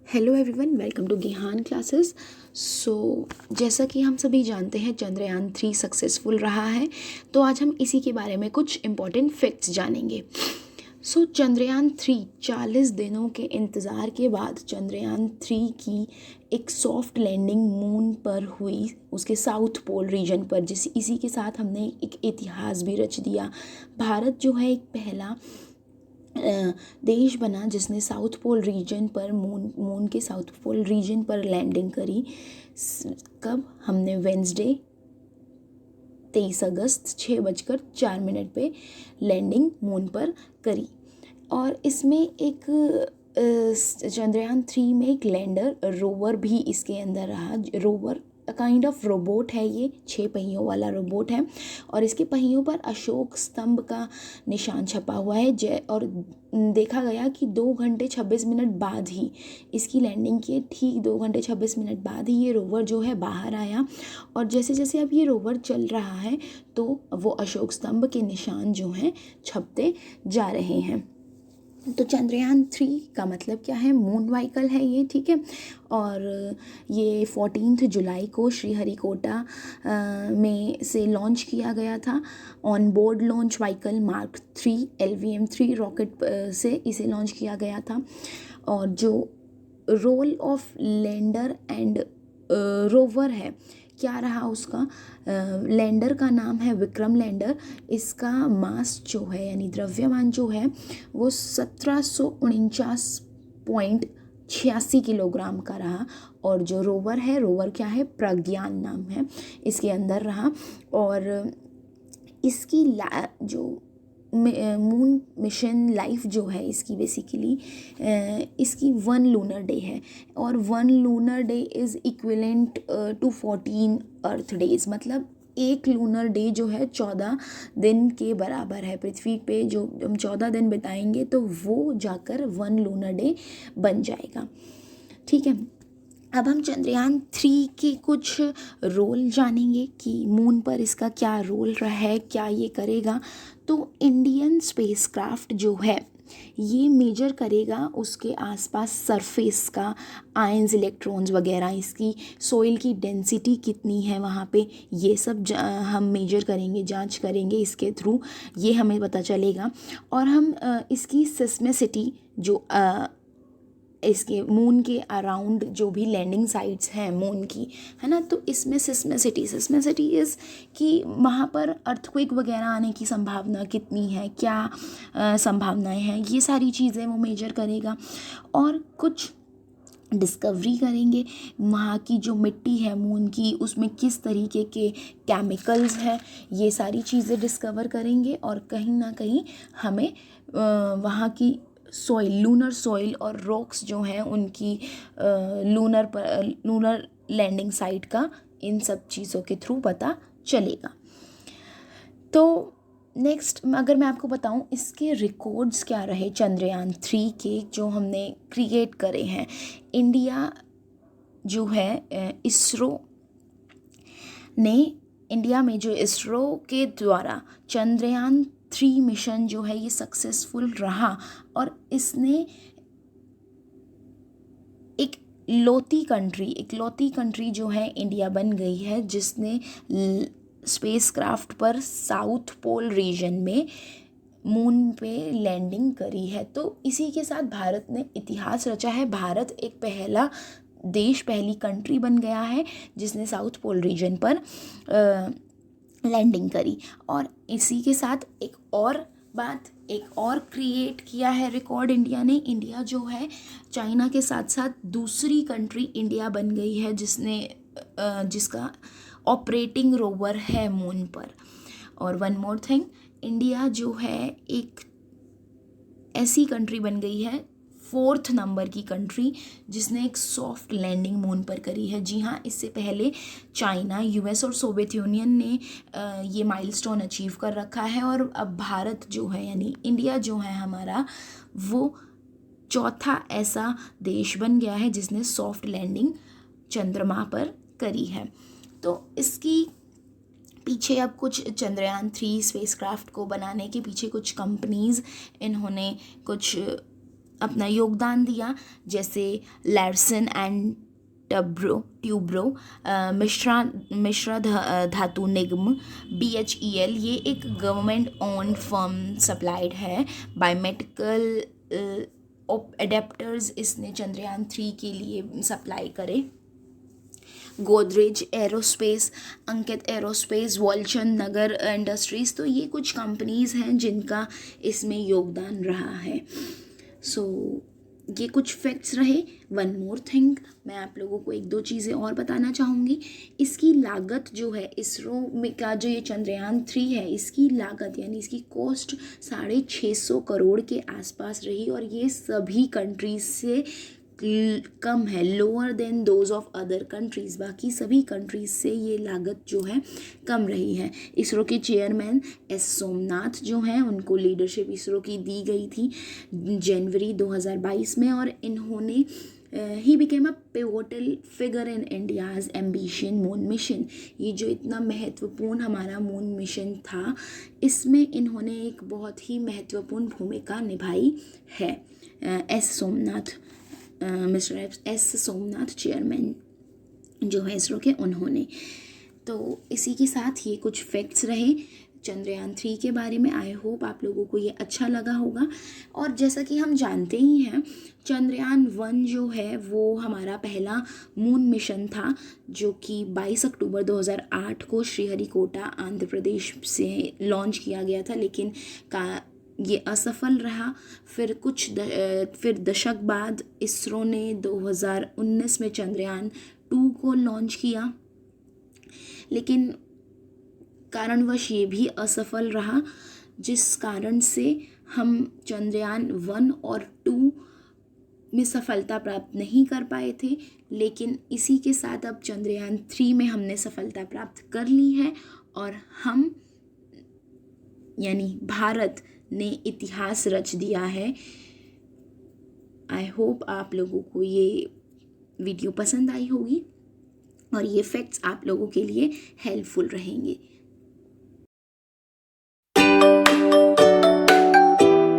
Hello everyone, welcome to Gihan classes. जैसा कि हम सभी जानते हैं चंद्रयान 3 सक्सेसफुल रहा है, तो आज हम इसी के बारे में कुछ इम्पॉर्टेंट फैक्ट्स जानेंगे। चंद्रयान 3 40 दिनों के इंतज़ार के बाद चंद्रयान 3 की एक सॉफ्ट लैंडिंग मून पर हुई, उसके साउथ पोल रीजन पर। इसी के साथ हमने एक इतिहास भी रच दिया। भारत जो है एक पहला देश बना जिसने साउथ पोल रीजन पर मून के साउथ पोल रीजन पर लैंडिंग करी। कब? हमने वेंसडे 23 अगस्त 6:04 पे लैंडिंग मून पर करी। और इसमें एक चंद्रयान 3 में एक लैंडर रोवर भी इसके अंदर रहा। रोवर काइंड ऑफ रोबोट है, ये 6 पहियों वाला रोबोट है और इसके पहियों पर अशोक स्तंभ का निशान छपा हुआ है। और देखा गया कि 2 घंटे 26 मिनट बाद ही इसकी लैंडिंग के ठीक 2 घंटे 26 मिनट बाद ही ये रोवर जो है बाहर आया। और जैसे जैसे अब ये रोवर चल रहा है तो वो अशोक स्तंभ के निशान जो हैं छपते जा रहे हैं। तो चंद्रयान 3 का मतलब क्या है? मून व्हीकल है ये, ठीक है। और ये 14 जुलाई को श्रीहरिकोटा में से लॉन्च किया गया था। On board launch vehicle mark 3 LVM-3 rocket से इसे लॉन्च किया गया था। और जो role of lander and rover है, क्या रहा उसका? लैंडर का नाम है विक्रम लैंडर। इसका मास जो है यानी द्रव्यमान जो है वो 1749.86 किलोग्राम का रहा। और जो रोवर है, रोवर क्या है? प्रज्ञान नाम है, इसके अंदर रहा। और इसकी जो मून मिशन लाइफ जो है इसकी बेसिकली इसकी 1 लूनर डे है। और 1 lunar day is equivalent to 14 earth days. मतलब एक लूनर डे जो है 14 दिन के बराबर है। पृथ्वी पे जो हम 14 दिन बिताएंगे तो वो जाकर 1 लूनर डे बन जाएगा, ठीक है। अब हम चंद्रयान 3 के कुछ रोल जानेंगे कि मून पर इसका क्या रोल रहा है, क्या ये करेगा। तो इंडियन स्पेसक्राफ्ट जो है ये मेजर करेगा उसके आसपास सरफेस का आयंस, इलेक्ट्रॉन्स वगैरह, इसकी सोइल की डेंसिटी कितनी है वहाँ पे, ये सब हम मेजर करेंगे, जांच करेंगे इसके थ्रू, ये हमें पता चलेगा। और हम इसकी सिस्मिसिटी जो इसके मून के अराउंड जो भी लैंडिंग साइट्स हैं मून की, है ना, तो इसमें सिस्मिसिटी इज़ कि वहाँ पर अर्थक्वेक वगैरह आने की संभावना कितनी है, क्या संभावनाएं हैं, ये सारी चीज़ें वो मेजर करेगा। और कुछ डिस्कवरी करेंगे, वहाँ की जो मिट्टी है मून की उसमें किस तरीके के केमिकल्स हैं, ये सारी चीज़ें डिस्कवर करेंगे। और कहीं ना कहीं हमें वहाँ की सॉइल, लूनर सॉइल और रॉक्स जो हैं उनकी लूनर लैंडिंग साइट का, इन सब चीज़ों के थ्रू पता चलेगा। तो नेक्स्ट अगर मैं आपको बताऊं इसके रिकॉर्ड्स क्या रहे चंद्रयान 3 के जो हमने क्रिएट करे हैं। इंडिया जो है इंडिया में जो इसरो के द्वारा चंद्रयान 3 मिशन जो है ये सक्सेसफुल रहा। और इसने एक लौती कंट्री जो है इंडिया बन गई है जिसने स्पेसक्राफ्ट पर साउथ पोल रीजन में मून पे लैंडिंग करी है। तो इसी के साथ भारत ने इतिहास रचा है। भारत एक पहली कंट्री बन गया है जिसने साउथ पोल रीजन पर लैंडिंग करी। और इसी के साथ एक और क्रिएट किया है रिकॉर्ड इंडिया ने। इंडिया जो है चाइना के साथ साथ दूसरी कंट्री इंडिया बन गई है जिसका ऑपरेटिंग रोवर है मून पर। और वन मोर थिंग, इंडिया जो है एक ऐसी कंट्री बन गई है 4th नंबर की कंट्री जिसने एक सॉफ्ट लैंडिंग मून पर करी है। जी हाँ, इससे पहले चाइना, US और सोवियत यूनियन ने ये माइलस्टोन अचीव कर रखा है। और अब भारत जो है यानी इंडिया जो है हमारा, वो चौथा ऐसा देश बन गया है जिसने सॉफ्ट लैंडिंग चंद्रमा पर करी है। तो इसकी पीछे अब कुछ चंद्रयान 3 स्पेसक्राफ्ट को बनाने के पीछे कुछ कंपनीज़ इन्होंने कुछ अपना योगदान दिया, जैसे लार्सन एंड ट्यूब्रो, मिश्रा धातु निगम, BHEL, ये एक गवर्नमेंट ओन फर्म सप्लाइड है। बायोमेडिकल एडेप्टर्स इसने चंद्रयान 3 के लिए सप्लाई करे। गोदरेज एरोस्पेस, अंकित एरोस्पेस, वॉलचंद नगर इंडस्ट्रीज़, तो ये कुछ कंपनीज़ हैं जिनका इसमें योगदान रहा है। ये कुछ फैक्ट्स रहे। वन मोर थिंग, मैं आप लोगों को एक दो चीज़ें और बताना चाहूँगी। इसकी लागत जो है इसरो में का जो ये चंद्रयान 3 है, इसकी लागत यानी इसकी कॉस्ट 650 करोड़ के आसपास रही, और ये सभी कंट्रीज से कम है, lower than those of other countries. बाकी सभी कंट्रीज़ से ये लागत जो है कम रही है। इसरो के चेयरमैन एस सोमनाथ जो हैं, उनको लीडरशिप इसरो की दी गई थी जनवरी 2022 में, और इन्होंने he became a pivotal figure in India's ambition moon mission. ये जो इतना महत्वपूर्ण हमारा मून मिशन था, इसमें इन्होंने एक बहुत ही महत्वपूर्ण भूमिका निभाई है। मिस्टर एस सोमनाथ चेयरमैन जो है इसरो के, उन्होंने। तो इसी के साथ ये कुछ फैक्ट्स रहे चंद्रयान 3 के बारे में। आई होप आप लोगों को ये अच्छा लगा होगा। और जैसा कि हम जानते ही हैं, चंद्रयान 1 जो है वो हमारा पहला मून मिशन था, जो कि 22 अक्टूबर 2008 को श्रीहरिकोटा आंध्र प्रदेश से लॉन्च किया गया था, लेकिन ये असफल रहा। फिर दशक बाद इसरो ने 2019 में चंद्रयान 2 को लॉन्च किया, लेकिन कारणवश ये भी असफल रहा, जिस कारण से हम चंद्रयान 1 और 2 में सफलता प्राप्त नहीं कर पाए थे। लेकिन इसी के साथ अब चंद्रयान 3 में हमने सफलता प्राप्त कर ली है, और हम यानी भारत ने इतिहास रच दिया है। आई होप आप लोगों को ये वीडियो पसंद आई होगी और ये फैक्ट्स आप लोगों के लिए हेल्पफुल रहेंगे।